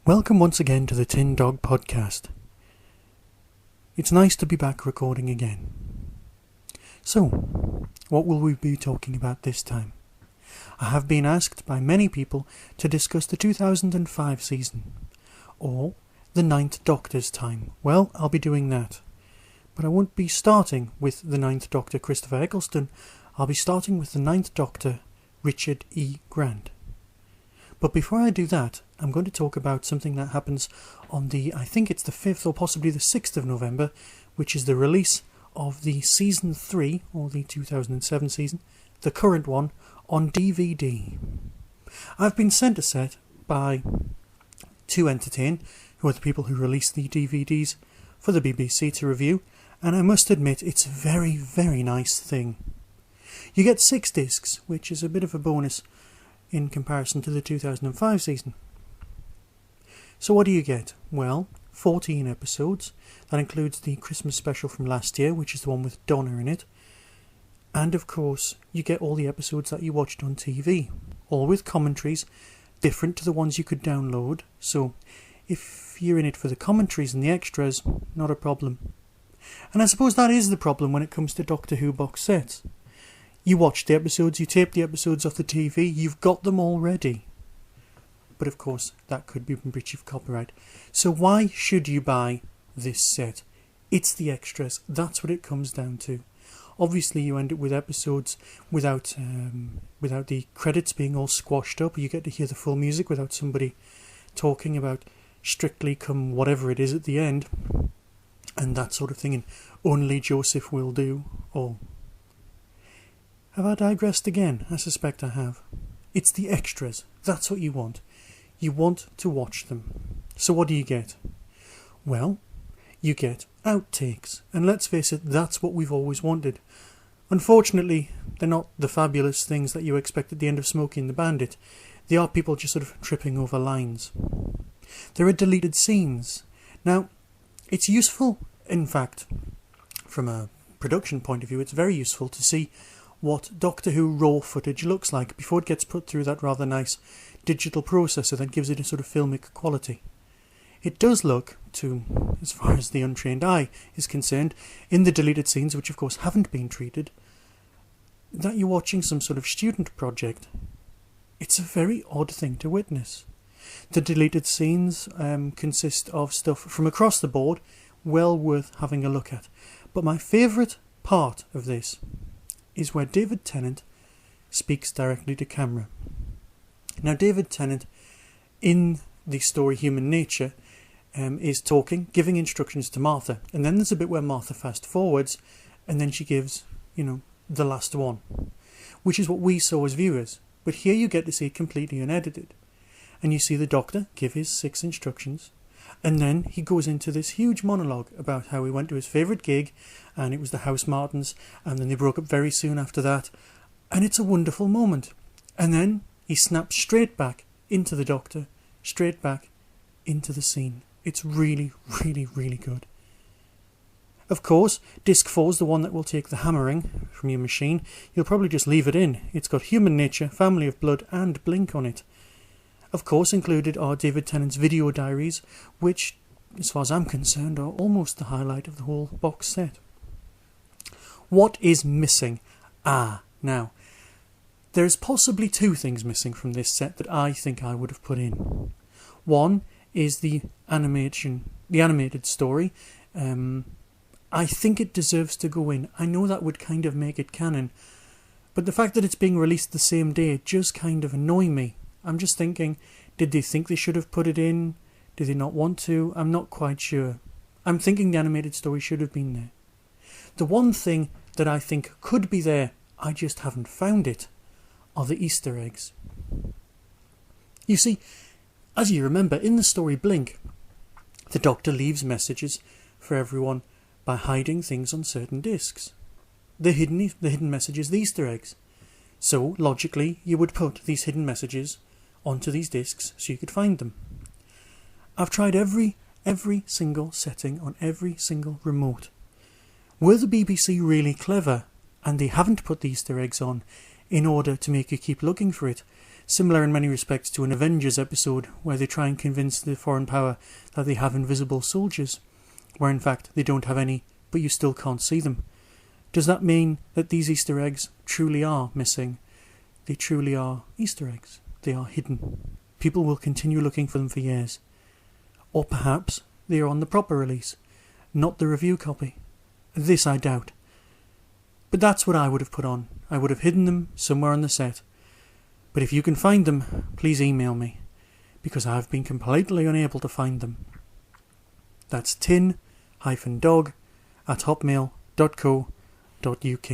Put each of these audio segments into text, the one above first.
Welcome once again to the Tin Dog Podcast. It's nice to be back recording again. So, what will we be talking about this time? I have been asked by many people to discuss the 2005 season, or the Ninth Doctor's time. Well, I'll be doing that. But I won't be starting with the Ninth Doctor Christopher Eccleston. I'll be starting with the Ninth Doctor Richard E. Grant. But before I do that, I'm going to talk about something that happens on I think it's the 5th or possibly the 6th of November, which is the release of the Season 3, or the 2007 season, the current one, on DVD. I've been sent a set by 2Entertain, who are the people who release the DVDs for the BBC to review, and I must admit it's a very, very nice thing. You get 6 discs, which is a bit of a bonus in comparison to the 2005 season. So what do you get? Well, 14 episodes. That includes the Christmas special from last year, which is the one with Donna in it. And of course, you get all the episodes that you watched on TV, all with commentaries, different to the ones you could download. So if you're in it for the commentaries and the extras, not a problem. And I suppose that is the problem when it comes to Doctor Who box sets. You watch the episodes, you tape the episodes off the TV, you've got them already. But of course, that could be in breach of copyright. So why should you buy this set? It's the extras. That's what it comes down to. Obviously, you end up with episodes without the credits being all squashed up. You get to hear the full music without somebody talking about Strictly Come whatever it is at the end. And that sort of thing. And only Joseph will do. Or have I digressed again? I suspect I have. It's the extras. That's what you want. You want to watch them. So what do you get? Well, you get outtakes. And let's face it, that's what we've always wanted. Unfortunately, they're not the fabulous things that you expect at the end of Smokey and the Bandit. They are people just sort of tripping over lines. There are deleted scenes. Now, it's useful, in fact, from a production point of view, it's very useful to see what Doctor Who raw footage looks like before it gets put through that rather nice digital processor that gives it a sort of filmic quality. It does look, as far as the untrained eye is concerned, in the deleted scenes, which of course haven't been treated, that you're watching some sort of student project. It's a very odd thing to witness. The deleted scenes consist of stuff from across the board, well worth having a look at. But my favourite part of this is where David Tennant speaks directly to camera. Now, David Tennant, in the story Human Nature, is talking, giving instructions to Martha. And then there's a bit where Martha fast forwards, and then she gives, the last one, which is what we saw as viewers. But here you get to see it completely unedited. And you see the Doctor give his 6 instructions, and then he goes into this huge monologue about how he went to his favourite gig, and it was the House Martins, and then they broke up very soon after that. And it's a wonderful moment. And then he snaps straight back into the Doctor, straight back into the scene. It's really, really, really good. Of course, Disc 4 is the one that will take the hammering from your machine. You'll probably just leave it in. It's got Human Nature, Family of Blood, and Blink on it. Of course, included are David Tennant's video diaries, which, as far as I'm concerned, are almost the highlight of the whole box set. What is missing? Now, there's possibly 2 things missing from this set that I think I would have put in. One is the animated story. I think it deserves to go in. I know that would kind of make it canon, but the fact that it's being released the same day just kind of annoy me. I'm just thinking, did they think they should have put it in? Did they not want to? I'm not quite sure. I'm thinking the animated story should have been there. The one thing that I think could be there, I just haven't found it, are the Easter eggs. You see, as you remember, in the story Blink, the Doctor leaves messages for everyone by hiding things on certain discs. The hidden messages, the Easter eggs. So, logically, you would put these hidden messages onto these discs so you could find them. I've tried every single setting on every single remote. Were the BBC really clever and they haven't put the Easter eggs on in order to make you keep looking for it? Similar in many respects to an Avengers episode where they try and convince the foreign power that they have invisible soldiers, where in fact they don't have any, but you still can't see them. Does that mean that these Easter eggs truly are missing? They truly are Easter eggs. They are hidden. People will continue looking for them for years. Or perhaps they are on the proper release, not the review copy. This I doubt. But that's what I would have put on. I would have hidden them somewhere on the set. But if you can find them, please email me, because I've been completely unable to find them. That's tin-dog@hotmail.co.uk.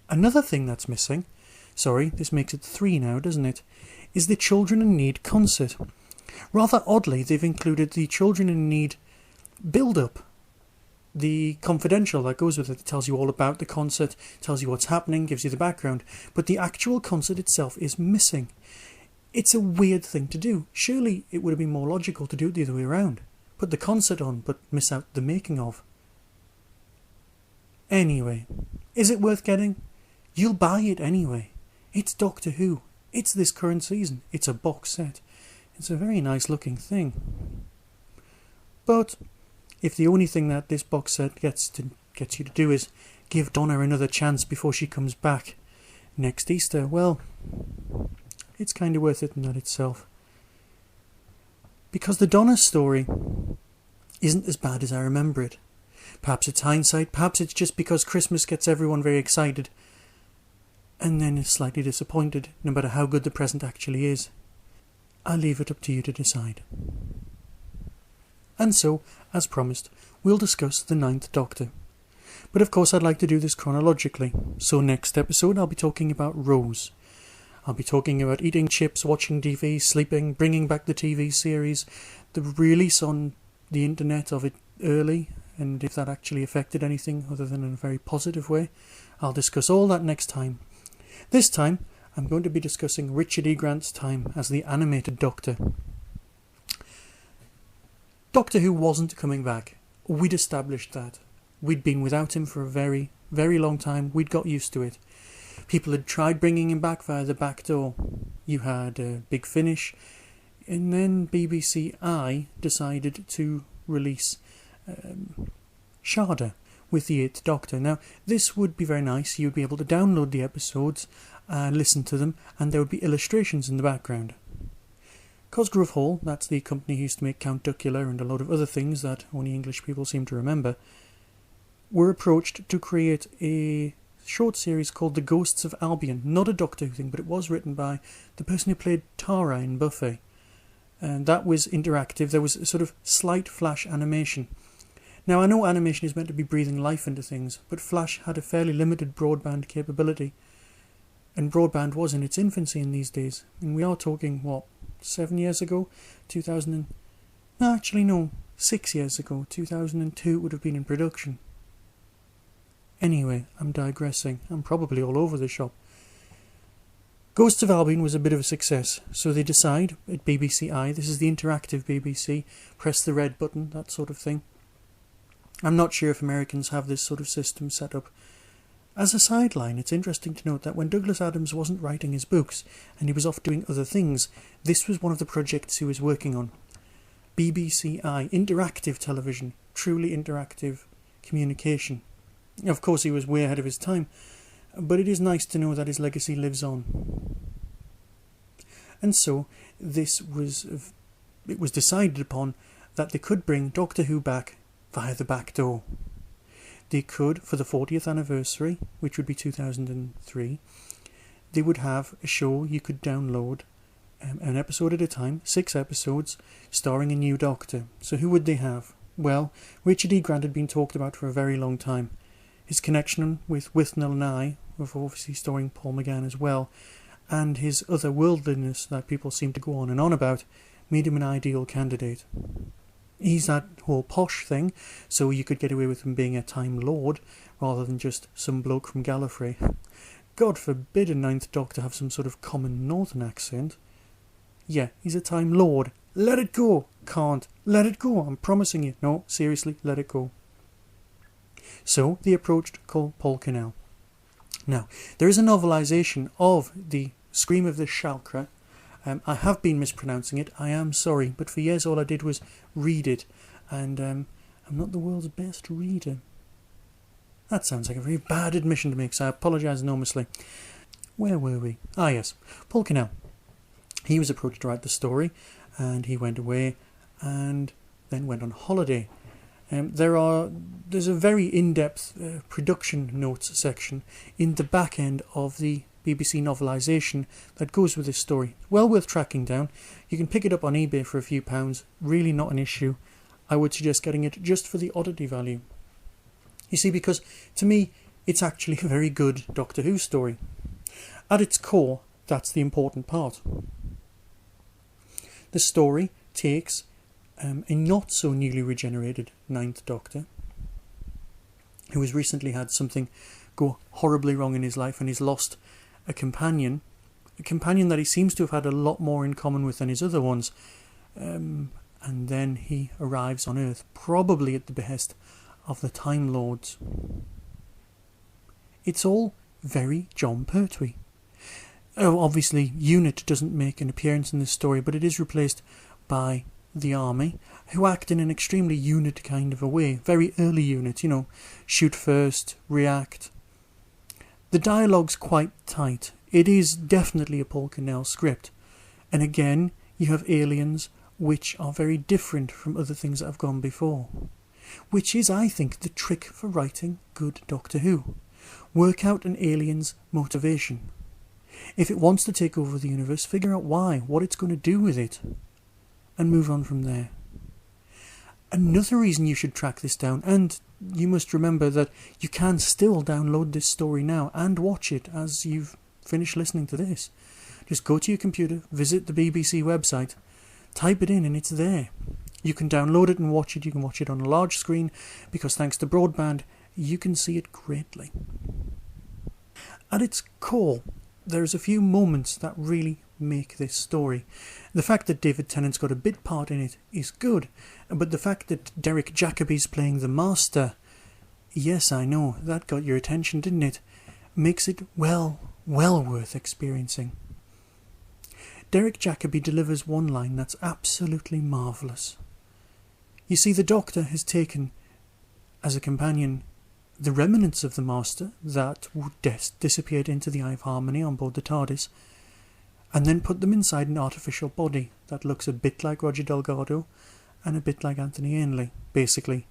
Another thing that's missing, sorry, this makes it 3 now, doesn't it, is the Children in Need concert. Rather oddly, they've included the Children in Need build-up, the confidential that goes with it. It tells you all about the concert, tells you what's happening, gives you the background, but the actual concert itself is missing. It's a weird thing to do. Surely it would have been more logical to do it the other way around. Put the concert on, but miss out the making of. Anyway, is it worth getting? You'll buy it anyway. It's Doctor Who. It's this current season. It's a box set. It's a very nice looking thing. But if the only thing that this box set gets you to do is give Donna another chance before she comes back next Easter, well, it's kind of worth it in that itself. Because the Donna story isn't as bad as I remember it. Perhaps it's hindsight, perhaps it's just because Christmas gets everyone very excited and then is slightly disappointed, no matter how good the present actually is. I'll leave it up to you to decide. And so, as promised, we'll discuss the 9th Doctor. But of course I'd like to do this chronologically, so next episode I'll be talking about Rose. I'll be talking about eating chips, watching TV, sleeping, bringing back the TV series, the release on the internet of it early, and if that actually affected anything other than in a very positive way. I'll discuss all that next time. This time, I'm going to be discussing Richard E. Grant's time as the animated Doctor. Doctor Who wasn't coming back. We'd established that. We'd been without him for a very, very long time. We'd got used to it. People had tried bringing him back via the back door. You had Big Finish, and then BBC I decided to release Shada with the 8th Doctor. Now, this would be very nice. You'd be able to download the episodes and listen to them, and there would be illustrations in the background. Cosgrove Hall, that's the company who used to make Count Duckula and a lot of other things that only English people seem to remember, were approached to create a short series called The Ghosts of Albion. Not a Doctor Who thing, but it was written by the person who played Tara in Buffy. And that was interactive. There was a sort of slight flash animation. Now, I know animation is meant to be breathing life into things, but Flash had a fairly limited broadband capability. And broadband was in its infancy in these days. And we are talking, 7 years ago? 6 years ago. 2002 would have been in production. Anyway, I'm digressing. I'm probably all over the shop. Ghosts of Albion was a bit of a success, so they decide at BBC I, this is the interactive BBC, press the red button, that sort of thing. I'm not sure if Americans have this sort of system set up. As a sideline, it's interesting to note that when Douglas Adams wasn't writing his books and he was off doing other things, this was one of the projects he was working on. BBC I, interactive television, truly interactive communication. Of course, he was way ahead of his time, but it is nice to know that his legacy lives on. And so, it was decided upon that they could bring Doctor Who back via the back door. They could, for the 40th anniversary, which would be 2003, they would have a show you could download an episode at a time, 6 episodes, starring a new Doctor. So who would they have? Well, Richard E. Grant had been talked about for a very long time. His connection with Withnail and I, with obviously starring Paul McGann as well, and his otherworldliness that people seem to go on and on about, made him an ideal candidate. He's that whole posh thing, so you could get away with him being a Time Lord, rather than just some bloke from Gallifrey. God forbid a Ninth Doctor have some sort of common northern accent. Yeah, he's a Time Lord. Let it go! Can't. Let it go, I'm promising you. No, seriously, let it go. So, they approached Paul Cornell. Now, there is a novelisation of the Scream of the Shakra. I have been mispronouncing it, I am sorry, but for years all I did was read it, and I'm not the world's best reader. That sounds like a very bad admission to make, so I apologise enormously. Where were we? Ah yes, Paul Cornell. He was approached to write the story, and he went away, and then went on holiday. There's a very in-depth production notes section in the back end of the BBC novelisation that goes with this story. Well worth tracking down. You can pick it up on eBay for a few pounds. Really not an issue. I would suggest getting it just for the oddity value. You see, because to me, it's actually a very good Doctor Who story. At its core, that's the important part. The story takes a not so newly regenerated Ninth Doctor, who has recently had something go horribly wrong in his life, and he's lost a companion that he seems to have had a lot more in common with than his other ones, and then he arrives on Earth, probably at the behest of the Time Lords. It's all very Jon Pertwee. Oh, obviously UNIT doesn't make an appearance in this story, but it is replaced by the Army, who act in an extremely UNIT kind of a way. Very early UNIT, shoot first, react. The dialogue's quite tight. It is definitely a Paul Cornell script. And again, you have aliens which are very different from other things that have gone before. Which is, I think, the trick for writing good Doctor Who. Work out an alien's motivation. If it wants to take over the universe, figure out why, what it's going to do with it, and move on from there. Another reason you should track this down, and you must remember that you can still download this story now and watch it as you've finished listening to this. Just go to your computer, visit the BBC website, type it in, and it's there. You can download it and watch it. You can watch it on a large screen, because thanks to broadband, you can see it greatly. At its core, there's a few moments that really make this story. The fact that David Tennant's got a bit part in it is good, but the fact that Derek Jacobi's playing the Master, yes, I know, that got your attention, didn't it? Makes it well worth experiencing. Derek Jacobi delivers one line that's absolutely marvellous. You see, the Doctor has taken as a companion the remnants of the Master that would disappeared into the Eye of Harmony on board the TARDIS, and then put them inside an artificial body that looks a bit like Roger Delgado and a bit like Anthony Ainley, basically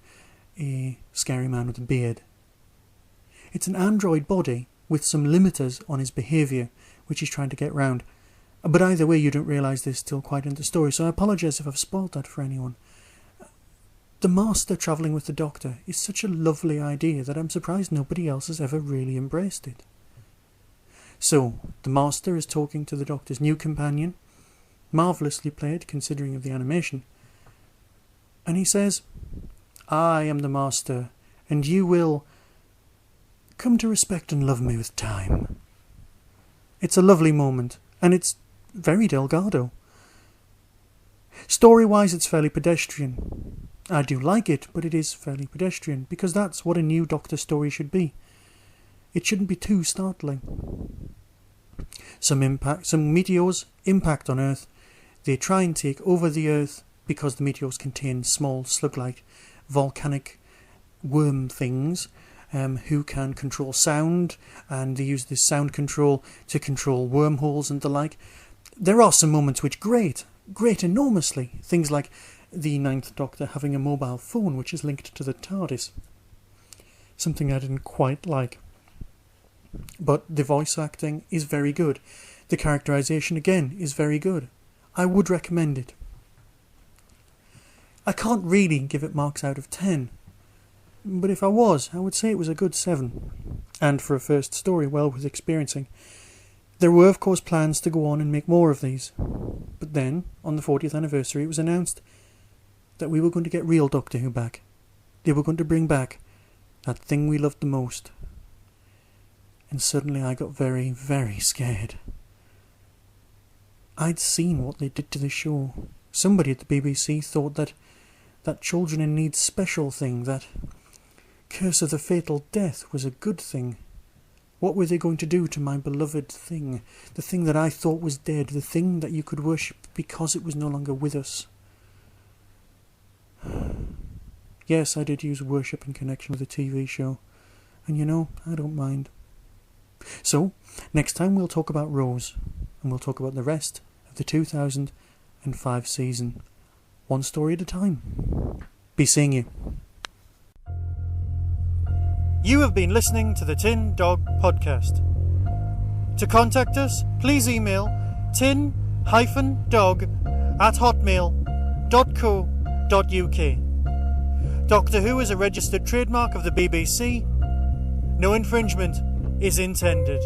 a scary man with a beard. It's an android body with some limiters on his behaviour, which he's trying to get round. But either way, you don't realise this till quite into the story, so I apologise if I've spoiled that for anyone. The Master travelling with the Doctor is such a lovely idea that I'm surprised nobody else has ever really embraced it. So, the Master is talking to the Doctor's new companion, marvellously played considering of the animation, and he says, "I am the Master, and you will come to respect and love me with time." It's a lovely moment, and it's very Delgado. Story-wise, it's fairly pedestrian. I do like it, but it is fairly pedestrian, because that's what a new Doctor story should be. It shouldn't be too startling. Some meteors impact on Earth. They try and take over the Earth because the meteors contain small slug-like volcanic worm things who can control sound, and they use this sound control to control wormholes and the like. There are some moments which grate enormously. Things like the Ninth Doctor having a mobile phone which is linked to the TARDIS. Something I didn't quite like. But the voice acting is very good. The characterisation, again, is very good. I would recommend it. I can't really give it marks out of 10, but if I was, I would say it was a good 7, and for a first story well worth experiencing. There were of course plans to go on and make more of these, but then, on the 40th anniversary, it was announced that we were going to get real Doctor Who back. They were going to bring back that thing we loved the most. And suddenly I got very, very scared. I'd seen what they did to the show. Somebody at the BBC thought that Children in Need special thing, that Curse of the Fatal Death, was a good thing. What were they going to do to my beloved thing? The thing that I thought was dead, the thing that you could worship because it was no longer with us. Yes, I did use worship in connection with the TV show, and you know, I don't mind. So, next time we'll talk about Rose, and we'll talk about the rest of the 2005 season, one story at a time. Be seeing you. You have been listening to the Tin Dog Podcast. To contact us, please email tin-dog@hotmail.co.uk. Doctor Who is a registered trademark of the BBC. No infringement is intended.